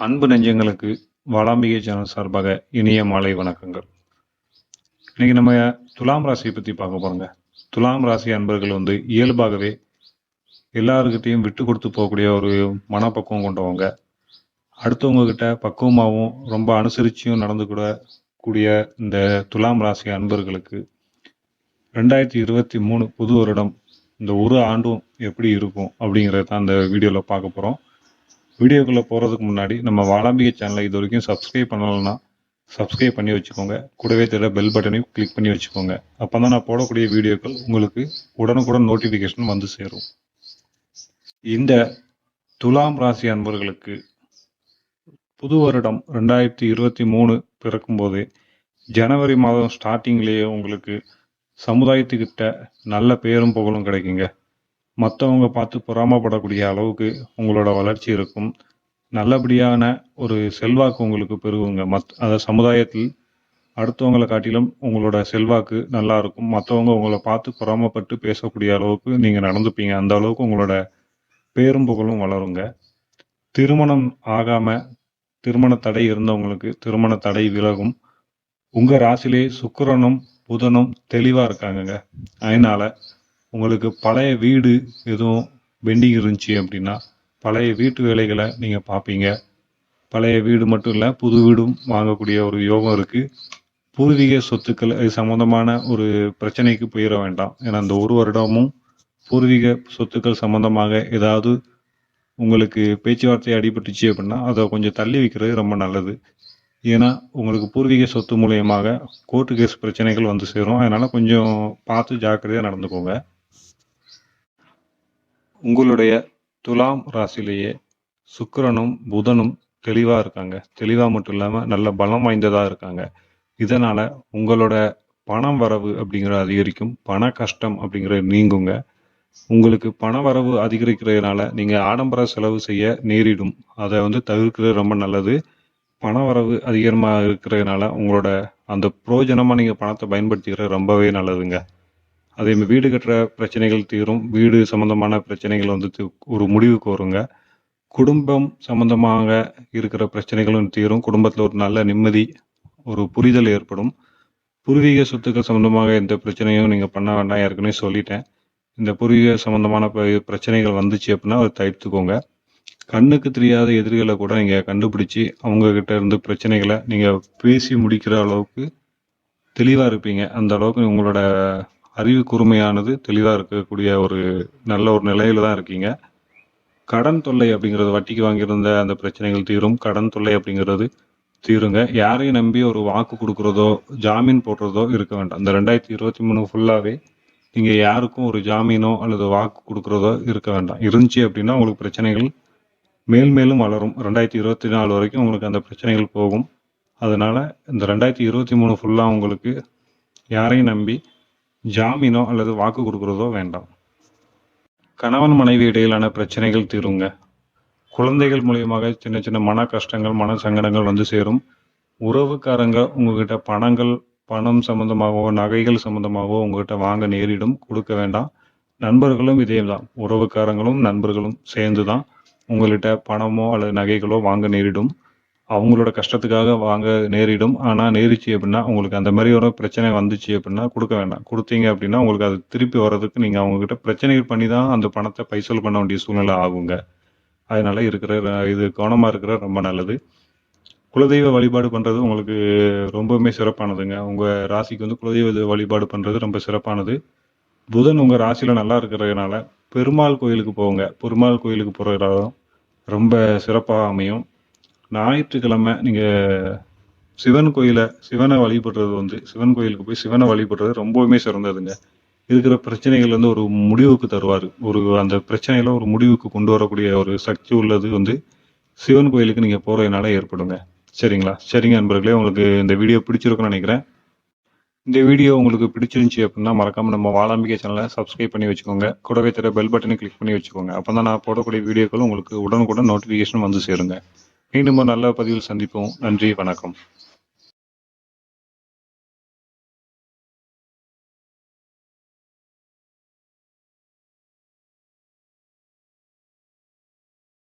அன்பு நெஞ்சங்களுக்கு வாளாம்பிகை சேனல் சார்பாக இனிய மாலை வணக்கங்கள். இன்னைக்கு நம்ம துலாம் ராசியை பற்றி பார்க்க போகிறோங்க. துலாம் ராசி அன்பர்கள் இயல்பாகவே எல்லாருக்கிட்டையும் விட்டு கொடுத்து போகக்கூடிய ஒரு மனப்பக்குவம் கொண்டவங்க. அடுத்தவங்க கிட்ட பக்குவமாகவும் ரொம்ப அனுசரிச்சியும் நடந்து கூடிய இந்த துலாம் ராசி அன்பர்களுக்கு 2023 புது வருடம் இந்த ஒரு ஆண்டும் எப்படி இருக்கும் அப்படிங்கிறத தான் இந்த வீடியோவில் பார்க்க போகிறோம். வீடியோக்குள்ளே போகிறதுக்கு முன்னாடி நம்ம வாளாம்பிகை சேனலை இது வரைக்கும் சப்ஸ்கிரைப் பண்ணலைன்னா சப்ஸ்கிரைப் பண்ணி வச்சுக்கோங்க. கூடவே தெரிய பெல் பட்டனையும் கிளிக் பண்ணி வச்சுக்கோங்க. அப்போ தான் நான் போடக்கூடிய வீடியோக்கள் உங்களுக்கு உடனுக்குடன் நோட்டிஃபிகேஷன் வந்து சேரும். இந்த துலாம் ராசி அன்பர்களுக்கு புது வருடம் 2023 பிறக்கும்போது ஜனவரி மாதம் ஸ்டார்டிங்லேயே உங்களுக்கு சமுதாயத்துக்கிட்ட நல்ல பேரும் புகழும் கிடைக்குங்க. மற்றவங்க பார்த்து பொறாமப்படக்கூடிய அளவுக்கு உங்களோட வளர்ச்சி இருக்கும். நல்லபடியான ஒரு செல்வாக்கு உங்களுக்கு பெருகுங்க. அந்த சமுதாயத்தில் அடுத்தவங்களை காட்டிலும் உங்களோட செல்வாக்கு நல்லா இருக்கும். மற்றவங்க உங்களை பார்த்து பொறாமப்பட்டு பேசக்கூடிய அளவுக்கு நீங்கள் நடந்துப்பீங்க. அந்த அளவுக்கு உங்களோட பேரும் புகழும் வளருங்க. திருமணம் ஆகாமல் திருமண தடை இருந்தவங்களுக்கு திருமண தடை விலகும். உங்கள் ராசிலே சுக்கிரனும் புதனும் தெளிவாக இருக்காங்கங்க. அதனால் உங்களுக்கு பழைய வீடு எதுவும் பெண்டிங் இருந்துச்சு அப்படின்னா பழைய வீட்டு வேலைகளை நீங்கள் பார்ப்பீங்க. பழைய வீடு மட்டும் இல்லை, புது வீடும் வாங்கக்கூடிய ஒரு யோகம் இருக்குது. பூர்வீக சொத்துக்கள் இது சம்மந்தமான ஒரு பிரச்சனைக்கு போயிட வேண்டாம். ஏன்னா அந்த ஒரு வருடமும் பூர்வீக சொத்துக்கள் சம்மந்தமாக ஏதாவது உங்களுக்கு பேச்சுவார்த்தை அடிபட்டுச்சு அப்படின்னா அதை கொஞ்சம் தள்ளி வைக்கிறது ரொம்ப நல்லது. ஏன்னா உங்களுக்கு பூர்வீக சொத்து மூலயமாக கோர்ட்டு கேஸ் பிரச்சனைகள் வந்து சேரும். அதனால் கொஞ்சம் பார்த்து ஜாக்கிரதையாக நடந்துக்கோங்க. உங்களுடைய துலாம் ராசிலேயே சுக்கிரனும் புதனும் தெளிவாக இருக்காங்க. தெளிவாக மட்டும் இல்லாமல் நல்ல பலம் வாய்ந்ததாக இருக்காங்க. இதனால் உங்களோட பணம் வரவு அப்படிங்கிற அதிகரிக்கும். பண கஷ்டம் அப்படிங்கிறது நீங்குங்க. உங்களுக்கு பண வரவு அதிகரிக்கிறதுனால நீங்கள் ஆடம்பர செலவு செய்ய நேரிடும். அதை தவிர்க்கிறது ரொம்ப நல்லது. பண வரவு அதிகமாக இருக்கிறதுனால உங்களோட அந்த பிரயோஜனமாக நீங்கள் பணத்தை பயன்படுத்திக்கிறது ரொம்பவே நல்லதுங்க. அதே மாதிரி வீடு கட்டுற பிரச்சனைகள் தீரும். வீடு சம்மந்தமான பிரச்சனைகள் ஒரு முடிவுக்கு வருங்க. குடும்பம் சம்மந்தமாக இருக்கிற பிரச்சனைகளும் தீரும். குடும்பத்தில் ஒரு நல்ல நிம்மதி, ஒரு புரிதல் ஏற்படும். பூர்வீக சொத்துக்கள் சம்மந்தமாக எந்த பிரச்சனையும் நீங்கள் பண்ண வேண்டாம், ஏற்கனவே சொல்லிட்டேன். இந்த பூர்வீக சம்மந்தமான பிரச்சனைகள் வந்துச்சு அப்படின்னா அதை தவிர்த்துக்கோங்க. கண்ணுக்கு தெரியாத எதிரிகளை கூட நீங்கள் கண்டுபிடிச்சி அவங்கக்கிட்ட இருந்து பிரச்சனைகளை நீங்கள் பேசி முடிக்கிற அளவுக்கு தெளிவாக இருப்பீங்க. அந்த அளவுக்கு உங்களோட அறிவு கூர்மையானது தெளிவாக இருக்கக்கூடிய ஒரு நல்ல ஒரு நிலையில தான் இருக்கீங்க. கடன் தொல்லை அப்படிங்கிறது, வட்டிக்கு வாங்கியிருந்த அந்த பிரச்சனைகள் தீரும். கடன் தொல்லை அப்படிங்கிறது தீருங்க. யாரையும் நம்பி ஒரு வாக்கு கொடுக்குறதோ ஜாமீன் போடுறதோ இருக்க வேண்டாம். இந்த 2023 ஃபுல்லாகவே நீங்கள் யாருக்கும் ஒரு ஜாமீனோ அல்லது வாக்கு கொடுக்குறதோ இருக்க வேண்டாம். இருந்துச்சு அப்படின்னா உங்களுக்கு பிரச்சனைகள் மேல் மேலும் வளரும். 2024 வரைக்கும் உங்களுக்கு அந்த பிரச்சனைகள் போகும். அதனால் இந்த 2023 ஃபுல்லாக உங்களுக்கு யாரையும் நம்பி ஜாமீனோ அல்லது வாக்கு கொடுக்குறதோ வேண்டாம். கணவன் மனைவி இடையிலான பிரச்சனைகள் தீருங்க. குழந்தைகள் மூலியமாக சின்ன சின்ன மன கஷ்டங்கள், மன சங்கடங்கள் வந்து சேரும். உறவுக்காரங்க உங்ககிட்ட பணம் சம்பந்தமாகவோ நகைகள் சம்பந்தமாகவோ உங்ககிட்ட வாங்க நேரிடும். கொடுக்க வேண்டாம். நண்பர்களும் இதே தான். உறவுக்காரங்களும் நண்பர்களும் சேர்ந்து தான் உங்கள்கிட்ட பணமோ அல்லது நகைகளோ வாங்க நேரிடும். அவங்களோட கஷ்டத்துக்காக வாங்க நேரிடும். ஆனால் நேரிச்சு அப்படின்னா உங்களுக்கு அந்த மாதிரி ஒரு பிரச்சனை வந்துச்சு அப்படின்னா கொடுக்க வேண்டாம். கொடுத்தீங்க அப்படின்னா உங்களுக்கு அது திருப்பி வர்றதுக்கு நீங்கள் அவங்கக்கிட்ட பிரச்சனைகள் பண்ணி தான் அந்த பணத்தை பைசல் பண்ண வேண்டிய சூழ்நிலை ஆகுங்க. அதனால் இது கவனமாக இருக்கிற ரொம்ப நல்லது. குலதெய்வ வழிபாடு பண்ணுறது உங்களுக்கு ரொம்பவுமே சிறப்பானதுங்க. உங்கள் ராசிக்கு குலதெய்வ வழிபாடு பண்ணுறது ரொம்ப சிறப்பானது. புதன் உங்கள் ராசியில் நல்லா இருக்கிறதுனால பெருமாள் கோயிலுக்கு போங்க. பெருமாள் கோயிலுக்கு போகிறது ரொம்ப சிறப்பாக அமையும். ஞாயிற்றுக்கிழமை நீங்கள் சிவனை வழிபடுறது சிவன் கோயிலுக்கு போய் சிவனை வழிபடுறது ரொம்பவுமே சிறந்ததுங்க. இருக்கிற பிரச்சனைகள் ஒரு முடிவுக்கு தருவார். அந்த பிரச்சனையில ஒரு முடிவுக்கு கொண்டு வரக்கூடிய ஒரு சக்தி உள்ளது சிவன் கோயிலுக்கு நீங்கள் போகிறதுனால ஏற்படுங்க. சரிங்களா? சரிங்க நண்பர்களே, உங்களுக்கு இந்த வீடியோ பிடிச்சிருக்குன்னு நினைக்கிறேன். இந்த வீடியோ உங்களுக்கு பிடிச்சிருந்துச்சி அப்படின்னா மறக்காமல் நம்ம வாளாம்பிகை சேனலை சப்ஸ்கிரைப் பண்ணி வச்சுக்கோங்க. கூடவே தெரிய பெல் பட்டனை கிளிக் பண்ணி வச்சுக்கோங்க. அப்போ தான் நான் போடக்கூடிய வீடியோக்களும் உங்களுக்கு உடனுக்குடன் நோட்டிஃபிகேஷன் வந்து சேருங்க. மீண்டும் ஒரு நல்ல பதிவில் சந்திப்போம். நன்றி, வணக்கம்.